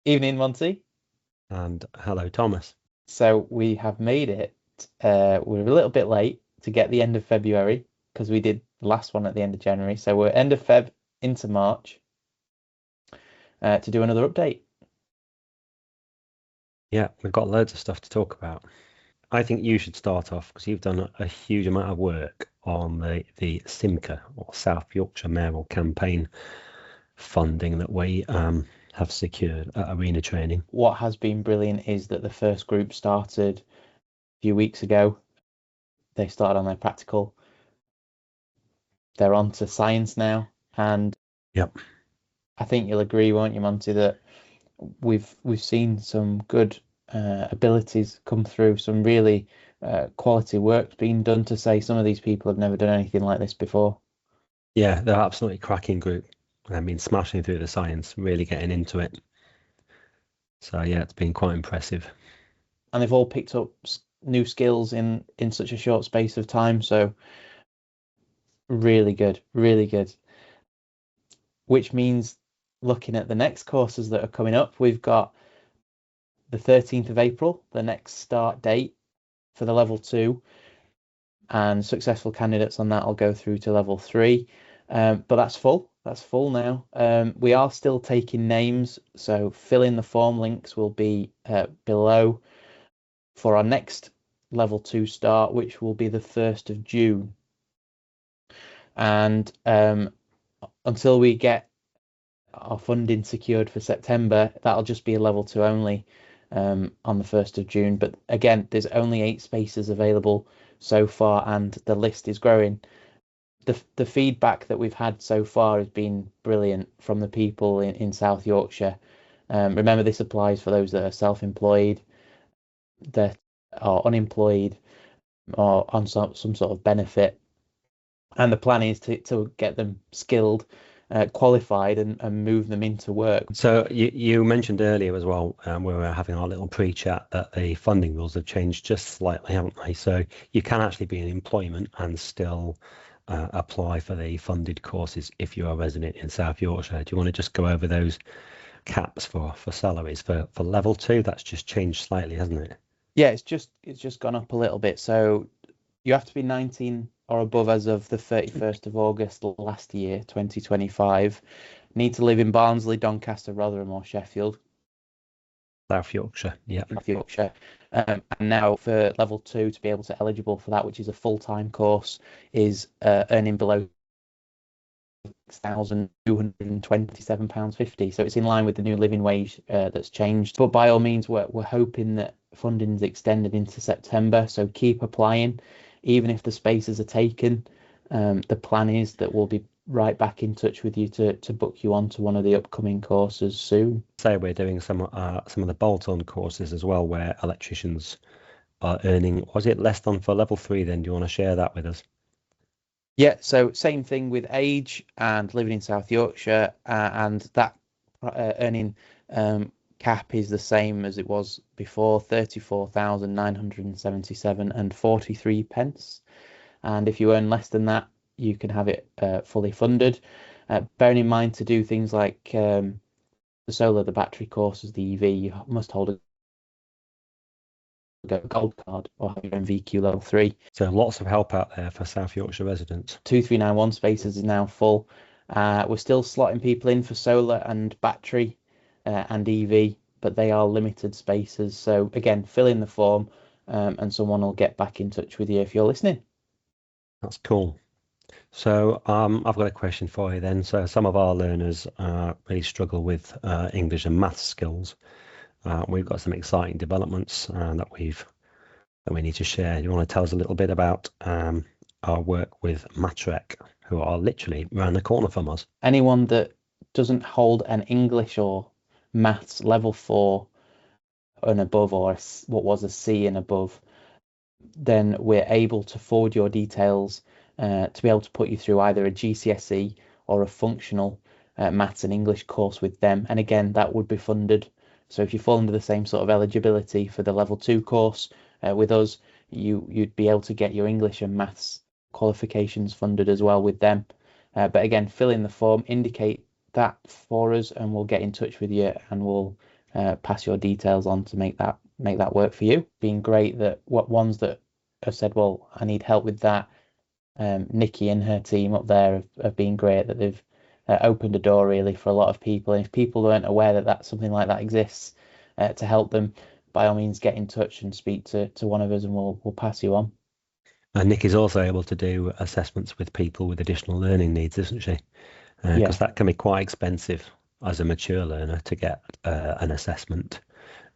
Evening, Monty. And hello, Thomas. So we have made it. We're a little bit late to get the end of February because we did the last one at the end of January. So we're end of Feb into March to do another update. Yeah, we've got loads of stuff to talk about. I think you should start off because you've done a huge amount of work on the SYMCA or South Yorkshire Mayoral Campaign funding that we have secured at Arena Training. What has been brilliant is that the first group started a few weeks ago. They started on their practical. They're on to science now, and Yep. I think you'll agree, won't you, Monty, that we've seen some good abilities come through, some really quality work being done to say some of these people have never done anything like this before. Yeah, they're absolutely cracking group. I mean, smashing through the science, really getting into it. So yeah, it's been quite impressive. And they've all picked up new skills in such a short space of time. So really good, really good. Which means looking at the next courses that are coming up, we've got the 13th of April, the next start date for the level 2, and successful candidates on that will go through to level 3. But that's full. That's full now. We are still taking names, so fill in the form. Links will be below for our next level 2 start, which will be the 1st of June. And until we get our funding secured for September, that'll just be a level 2 only on the 1st of June. But again, there's only 8 spaces available so far, and the list is growing. The feedback that we've had so far has been brilliant from the people in South Yorkshire. Remember, this applies for those that are self-employed, that are unemployed, or on some sort of benefit. And the plan is to get them skilled, qualified, and move them into work. So you mentioned earlier as well, we were having our little pre-chat that the funding rules have changed just slightly, haven't they? So you can actually be in employment and still apply for the funded courses if you're a resident in South Yorkshire. Do you want to just go over those caps for salaries for level 2? That's just changed slightly, hasn't it? Yeah, it's just gone up a little bit. So you have to be 19 or above as of the 31st of August last year, 2025. Need to live in Barnsley, Doncaster, Rotherham, or Sheffield, South Yorkshire, yeah. South Yorkshire. And now for level 2 to be able to eligible for that, which is a full-time course, is earning below £1,227.50. So it's in line with the new living wage that's changed. But by all means, we're hoping that funding is extended into September. So keep applying, even if the spaces are taken. The plan is that we'll be right back in touch with you to book you onto one of the upcoming courses soon. So we're doing some of the bolt-on courses as well, where electricians are earning. Was it less than for level 3? Then do you want to share that with us? Yeah, so same thing with age and living in South Yorkshire, and that earning cap is the same as it was before, 34,977 and 43 pence. And if you earn less than that, you can have it fully funded. Bearing in mind, to do things like the solar, the battery courses, the EV, you must hold a gold card or have your MVQ level 3. So lots of help out there for South Yorkshire residents. 2391 spaces is now full. We're still slotting people in for solar and battery and EV, but they are limited spaces. So again, fill in the form and someone will get back in touch with you if you're listening. That's cool. So I've got a question for you then. So some of our learners really struggle with English and maths skills. We've got some exciting developments that we need to share. You want to tell us a little bit about our work with MATREC, who are literally around the corner from us? Anyone that doesn't hold an English or maths level 4 and above, or what was a C and above, then we're able to forward your details to be able to put you through either a GCSE or a functional maths and English course with them. And again, that would be funded. So if you fall under the same sort of eligibility for the level 2 course with us, you'd be able to get your English and maths qualifications funded as well with them. But again, fill in the form, indicate that for us, and we'll get in touch with you and we'll pass your details on to make that work for you. Being great that what ones that have said, well, I need help with that. Nikki and her team up there have been great, that they've opened a door really for a lot of people. And if people weren't aware that something like that exists to help them, by all means get in touch and speak to one of us, and we'll pass you on. And Nick is also able to do assessments with people with additional learning needs, isn't she? Because that can be quite expensive as a mature learner to get an assessment.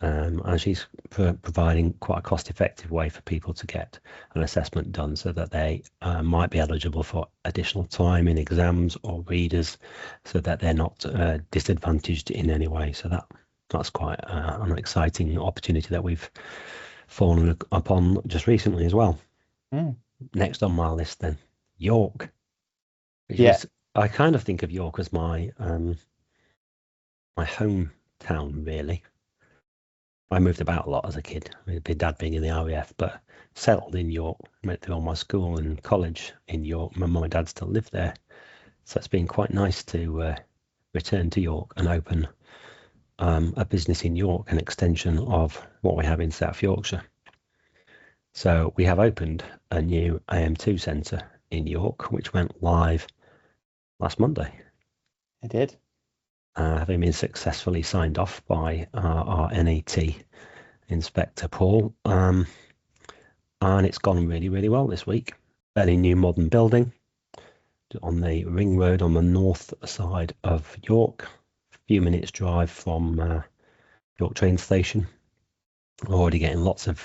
And she's providing quite a cost-effective way for people to get an assessment done so that they might be eligible for additional time in exams or readers, so that they're not disadvantaged in any way. So that's quite an exciting opportunity that we've fallen upon just recently as well. Next on my list then, York. I kind of think of York as my my hometown, really. I moved about a lot as a kid, with my dad being in the RAF, but settled in York, went through all my school and college in York. My mum and dad still live there. So it's been quite nice to return to York and open a business in York, an extension of what we have in South Yorkshire. So we have opened a new AM2 centre in York, which went live last Monday. It did. Having been successfully signed off by our NAT inspector, Paul. And it's gone really, really well this week. Fairly new modern building on the ring road on the north side of York. A few minutes drive from York train station. Already getting lots of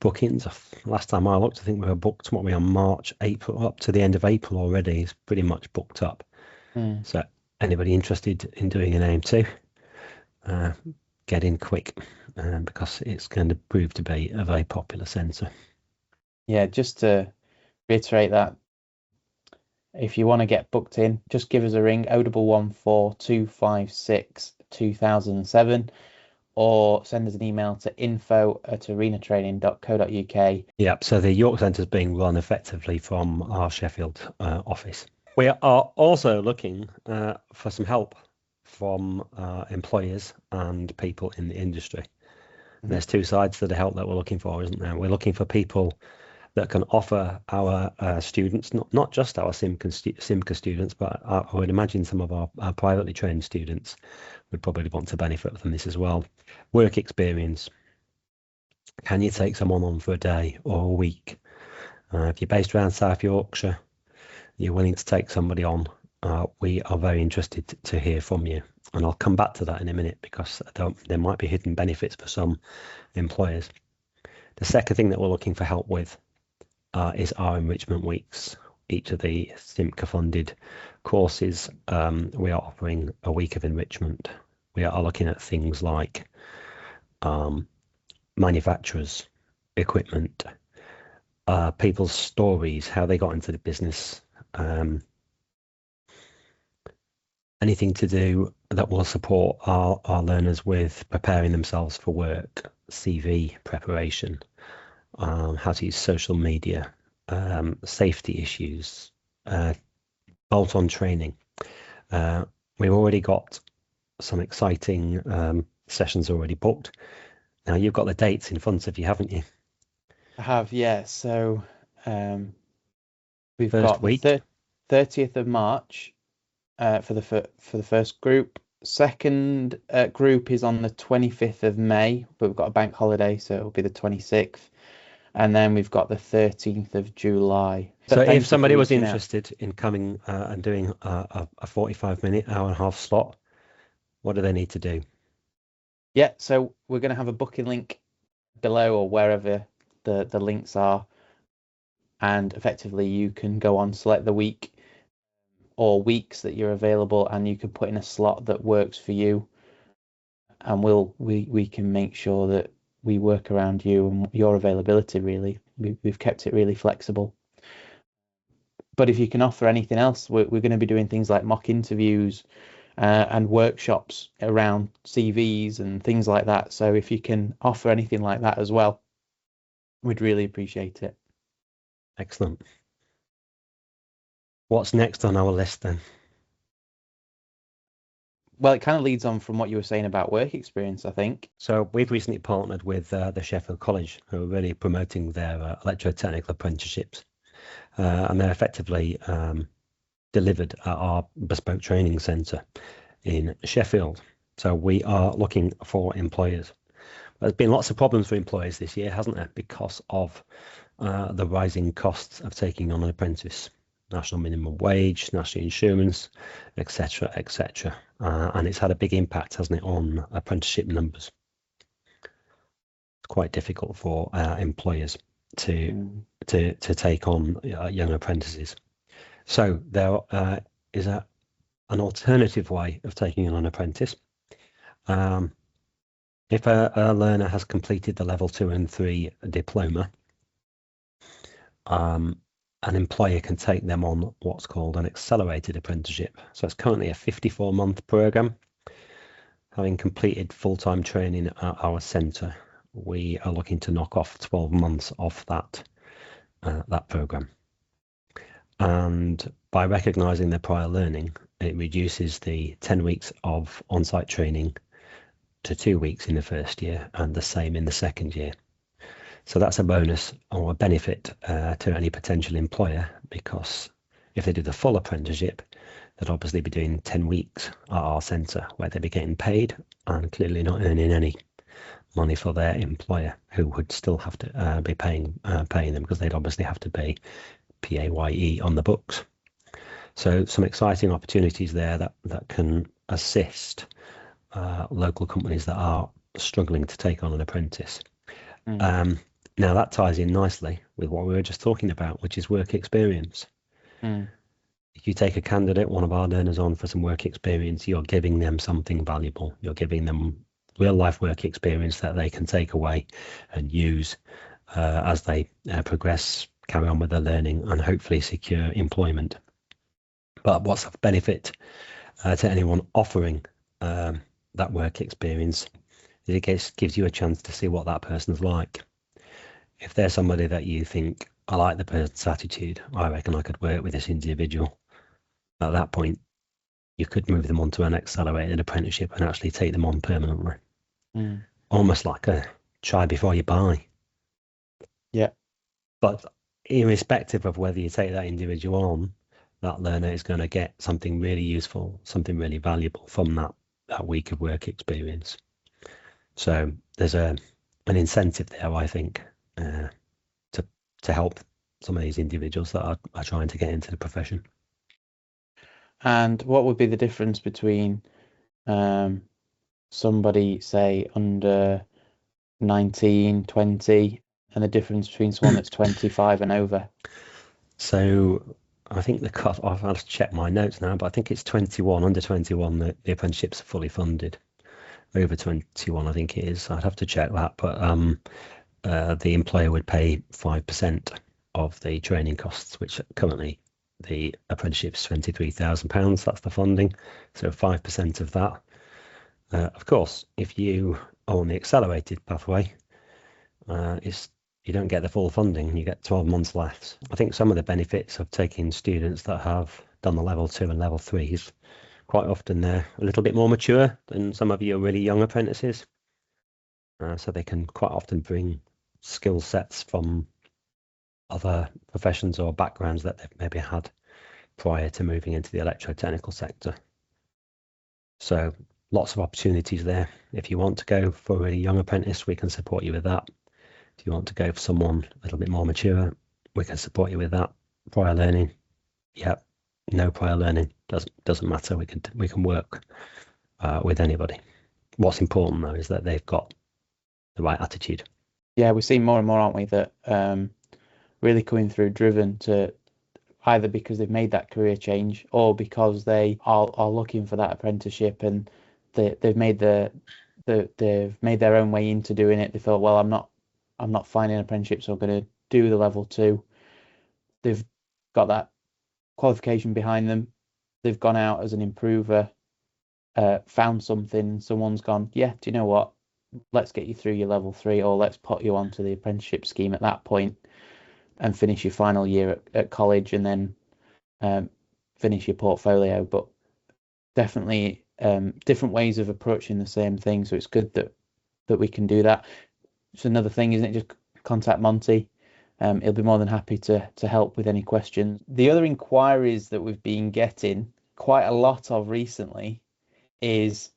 bookings. Last time I looked, I think we were booked, what, we on March, April, up to the end of April already. It's pretty much booked up. So anybody interested in doing an AM2, get in quick, because it's going to prove to be a very popular centre. Yeah, just to reiterate that, if you want to get booked in, just give us a ring, 0114 256 2007, or send us an email to info@arenatraining.co.uk. Yeah, so the York Centre is being run effectively from our Sheffield office. We are also looking for some help from employers and people in the industry. There's two sides to the help that we're looking for, isn't there? We're looking for people that can offer our students, not just our SYMCA students, but I would imagine some of our privately trained students would probably want to benefit from this as well. Work experience. Can you take someone on for a day or a week? If you're based around South Yorkshire, you're willing to take somebody on, we are very interested to hear from you. And I'll come back to that in a minute, because there might be hidden benefits for some employers. The second thing that we're looking for help with is our enrichment weeks. Each of the SYMCA funded courses, we are offering a week of enrichment. We are looking at things like manufacturers, equipment, people's stories, how they got into the business, anything to do that will support our learners with preparing themselves for work, CV preparation, how to use social media, safety issues, bolt-on training. We've already got some exciting sessions already booked. Now, you've got the dates in front of you, haven't you? I have, yeah. So we've First got week. the 30th of March for the first group. Second group is on the 25th of May, but we've got a bank holiday, so it'll be the 26th. And then we've got the 13th of July. So if somebody was interested in coming and doing a 45-minute, hour and a half slot, what do they need to do? Yeah, so we're going to have a booking link below, or wherever the links are. And effectively, you can go on, select the week or weeks that you're available, and you can put in a slot that works for you. And we can make sure that we work around you and your availability, really. We've kept it really flexible. But if you can offer anything else, we're going to be doing things like mock interviews and workshops around CVs and things like that. So if you can offer anything like that as well, we'd really appreciate it. Excellent. What's next on our list then? well, it kind of leads on from what you were saying about work experience, I think. So we've recently partnered with the Sheffield College, who are really promoting their electrotechnical apprenticeships, and they're effectively delivered at our bespoke training centre in Sheffield. So we are looking for employers. There's been lots of problems for employers this year, hasn't there, because of the rising costs of taking on an apprentice, national minimum wage, national insurance, etc., etc. And it's had a big impact, hasn't it, on apprenticeship numbers. It's quite difficult for employers to take on young apprentices. So there is an alternative way of taking on an apprentice. If a learner has completed the level 2 and 3 diploma, an employer can take them on what's called an accelerated apprenticeship. So it's currently a 54-month program. Having completed full-time training at our centre, we are looking to knock off 12 months off that program. And by recognising their prior learning, it reduces the 10 weeks of on-site training to 2 weeks in the first year and the same in the second year. So that's a bonus or a benefit to any potential employer, because if they do the full apprenticeship, they'd obviously be doing 10 weeks at our centre where they'd be getting paid and clearly not earning any money for their employer, who would still have to be paying them, because they'd obviously have to pay PAYE on the books. So some exciting opportunities there that can assist local companies that are struggling to take on an apprentice. Now that ties in nicely with what we were just talking about, which is work experience. If you take a candidate, one of our learners, on for some work experience, you're giving them something valuable. You're giving them real life work experience that they can take away and use as they progress, carry on with their learning, and hopefully secure employment. But what's of benefit to anyone offering that work experience is it gives you a chance to see what that person's like. If there's somebody that you think, I like the person's attitude, I reckon I could work with this individual, at that point you could move them onto an accelerated apprenticeship and actually take them on permanently. Almost like a try before you buy. Yeah. But irrespective of whether you take that individual on, that learner is going to get something really useful, something really valuable from that week of work experience. So there's an incentive there, I think, to help some of these individuals that are trying to get into the profession. And what would be the difference between somebody, say, under 19, 20, and the difference between someone that's 25 and over? So I think the cut off, I'll have to check my notes now, but I think it's 21, under 21, the apprenticeships are fully funded. Over 21, I think it is. I'd have to check that, but the employer would pay 5% of the training costs, which currently the apprenticeship is £23,000. That's the funding. So 5% of that. Of course, if you are on the accelerated pathway, you don't get the full funding. You get 12 months left. I think some of the benefits of taking students that have done the level 2 and level 3s, quite often they're a little bit more mature than some of your really young apprentices. So they can quite often bring skill sets from other professions or backgrounds that they've maybe had prior to moving into the electrotechnical sector. So lots of opportunities there. If you want to go for a really young apprentice, we can support you with that. If you want to go for someone a little bit more mature, we can support you with that. Prior learning, no prior learning, doesn't matter. We can work with anybody. What's important though is that they've got the right attitude. Yeah, we're seeing more and more, aren't we, that really coming through driven to either because they've made that career change or because they are looking for that apprenticeship and they've made their own way into doing it. They thought, well, I'm not finding an apprenticeship, so I'm going to do the level 2. They've got that qualification behind them. They've gone out as an improver, found something, someone's gone, yeah, do you know what? Let's get you through your level 3, or let's put you onto the apprenticeship scheme at that point and finish your final year at college and then finish your portfolio. But definitely different ways of approaching the same thing. So it's good that we can do that. It's another thing, isn't it? Just contact Monty. He'll be more than happy to help with any questions. The other inquiries that we've been getting quite a lot of recently is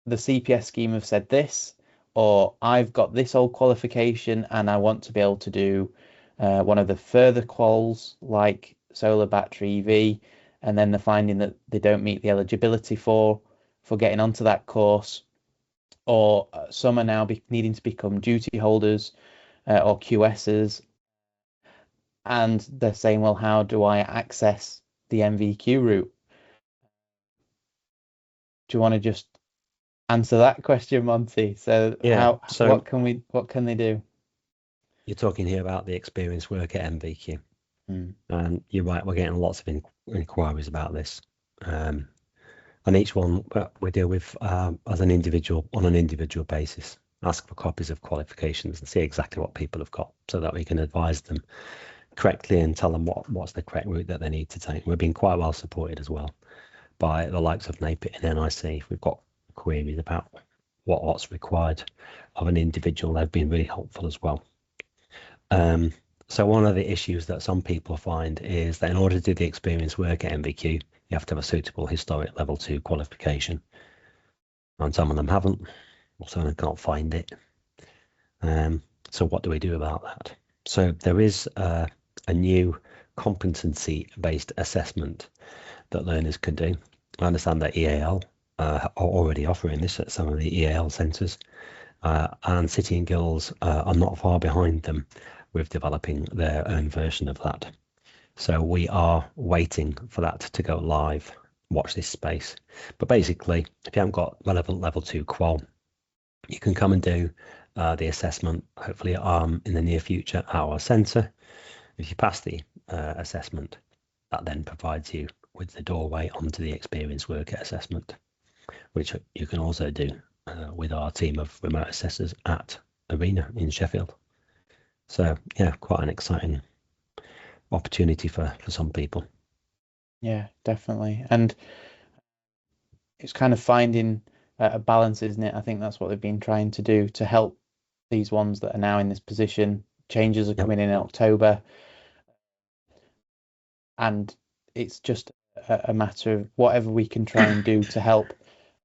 the CPS scheme have said this, or I've got this old qualification and I want to be able to do one of the further quals like solar battery EV, and then they're finding that they don't meet the eligibility for getting onto that course, or some are now needing to become duty holders or QSs, and they're saying, well, how do I access the MVQ route? Do you want to just answer that question, Monty? So Yeah. So what can they do? you're talking here about the experience work at MVQ. Mm. And you're right, we're getting lots of inquiries about this. And each one we deal with as an individual, on an individual basis. Ask for copies of qualifications and see exactly what people have got so that we can advise them correctly and tell them what's the correct route that they need to take. We've been quite well supported as well by the likes of NAPIT and NIC. If we've got queries about what's required of an individual, they've been really helpful as well. So one of the issues that some people find is that in order to do the experience work at MVQ, you have to have a suitable historic level 2 qualification. And some of them haven't, or some of them can't find it. So what do we do about that? So there is a new competency-based assessment that learners can do. I understand that EAL are already offering this at some of the EAL centres, and City and Guilds are not far behind them with developing their own version of that. So we are waiting for that to go live. Watch this space. But basically, if you haven't got relevant level 2 qual, you can come and do the assessment, hopefully in the near future at our centre. If you pass the assessment, that then provides you with the doorway onto the experience worker assessment, which you can also do with our team of remote assessors at Arena in Sheffield. So yeah, quite an exciting opportunity for some people. Yeah, definitely. And it's kind of finding a balance, isn't it? I think that's what they've been trying to do to help these ones that are now in this position. Changes are coming in October, and it's just a matter of whatever we can try and do to help.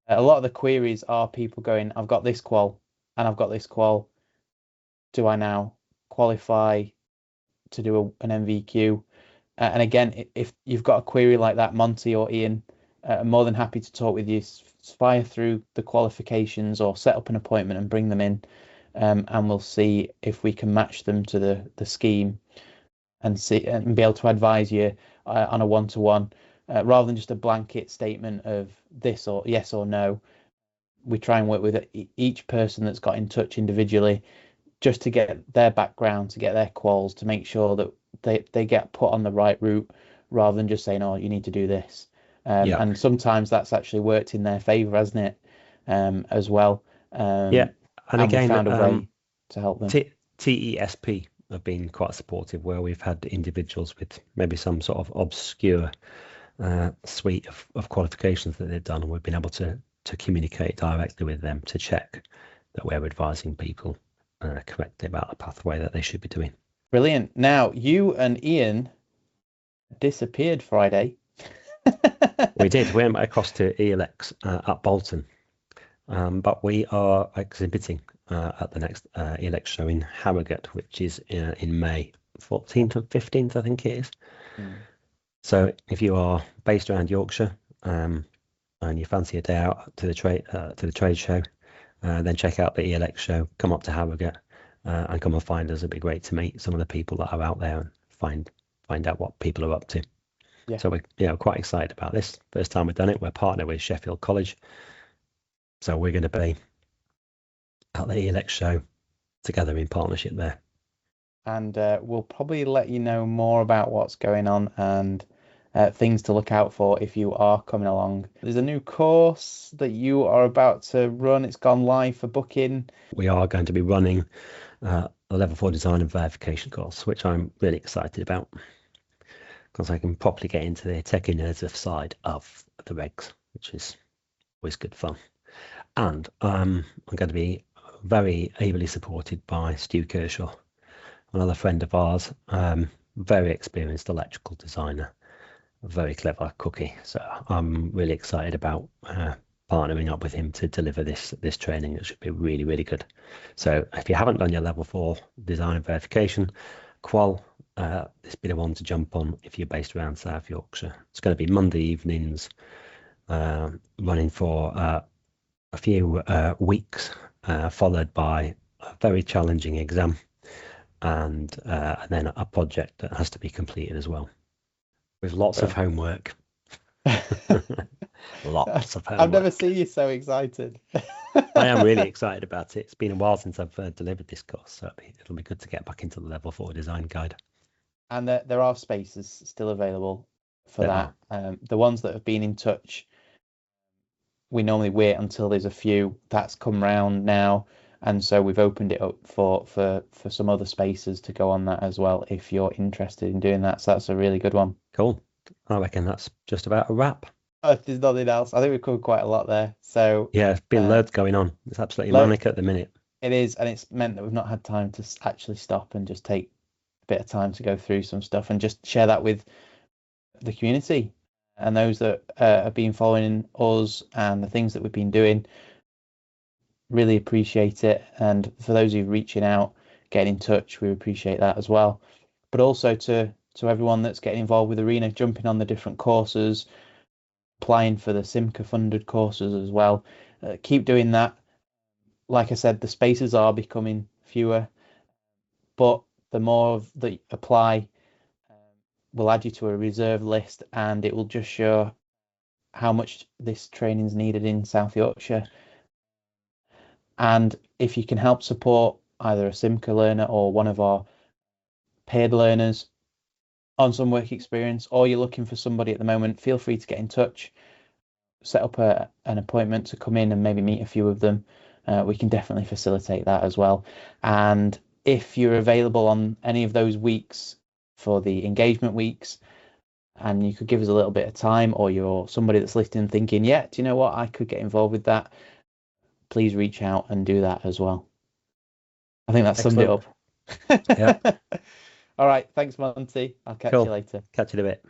A lot of the queries are people going, I've got this qual and I've got this qual. Do I now qualify to do an MVQ? And again, if you've got a query like that, Monty or Ian, I'm more than happy to talk with you, fire through the qualifications or set up an appointment and bring them in, and we'll see if we can match them to the scheme and see and be able to advise you on a one-to-one, rather than just a blanket statement of this or yes or no. We try and work with each person that's got in touch individually, just to get their background, to get their quals, to make sure that they get put on the right route, rather than just saying, oh, you need to do this. And sometimes that's actually worked in their favour, hasn't it? As well. And again, we found a way to help them. TESP have been quite supportive, where we've had individuals with maybe some sort of obscure suite of qualifications that they've done, and we've been able to communicate directly with them to check that we're advising people correctly about the pathway that they should be doing. Brilliant. Now, you and Ian disappeared Friday. We did. We went across to ELX at Bolton, but we are exhibiting at the next ELX show in Harrogate, which is in May 14th and 15th, I think it is. So if you are based around Yorkshire and you fancy a day out to the trade show, then check out the ELX show. Come up to Harrogate and come and find us. It'd be great to meet some of the people that are out there and find out what people are up to. Yeah. So we're quite excited about this. First time we've done it. We're partnered with Sheffield College, so we're going to be at the ELX show together in partnership there. And we'll probably let you know more about what's going on and things to look out for if you are coming along. There's a new course that you are about to run. It's gone live for booking. We are going to be running a level 4 design and verification course, which I'm really excited about, because I can properly get into the techie nerds side of the regs, which is always good fun. And I'm going to be very ably supported by Stu Kershaw, another friend of ours, very experienced electrical designer, a very clever cookie. So I'm really excited about partnering up with him to deliver this training. It should be really, really good. So if you haven't done your level 4 design verification qual, this be the one to jump on if you're based around South Yorkshire. It's going to be Monday evenings, running for a few weeks, followed by a very challenging exam and then a project that has to be completed as well, with lots of homework. Lots of homework. I've never seen you so excited. I am really excited about it. It's been a while since I've delivered this course, so it'll be good to get back into the level 4 design guide. And there are spaces still available for that. The ones that have been in touch, we normally wait until there's a few that's come round now, and so we've opened it up for some other spaces to go on that as well if you're interested in doing that. So that's a really good one. Cool. I reckon that's just about a wrap. There's nothing else. I think we've covered quite a lot there. So yeah, it's been loads going on. It's absolutely manic at the minute. It is, and it's meant that we've not had time to actually stop and just take a bit of time to go through some stuff and just share that with the community and those that have been following us and the things that we've been doing. Really appreciate it. And for those of you reaching out, getting in touch, we appreciate that as well. But also to everyone that's getting involved with Arena, jumping on the different courses, applying for the SYMCA Funded Courses as well. Keep doing that. Like I said, the spaces are becoming fewer, but the more that apply, we'll add you to a reserve list, and it will just show how much this training is needed in South Yorkshire. And if you can help support either a SYMCA learner or one of our paid learners on some work experience, or you're looking for somebody at the moment, feel free to get in touch, set up an appointment to come in and maybe meet a few of them. We can definitely facilitate that as well. And if you're available on any of those weeks for the engagement weeks, and you could give us a little bit of time, or you're somebody that's listening thinking, yeah, do you know what, I could get involved with that, please reach out and do that as well. I think that summed it up. Yeah. All right, thanks, Monty. I'll catch you later. Catch you in a bit.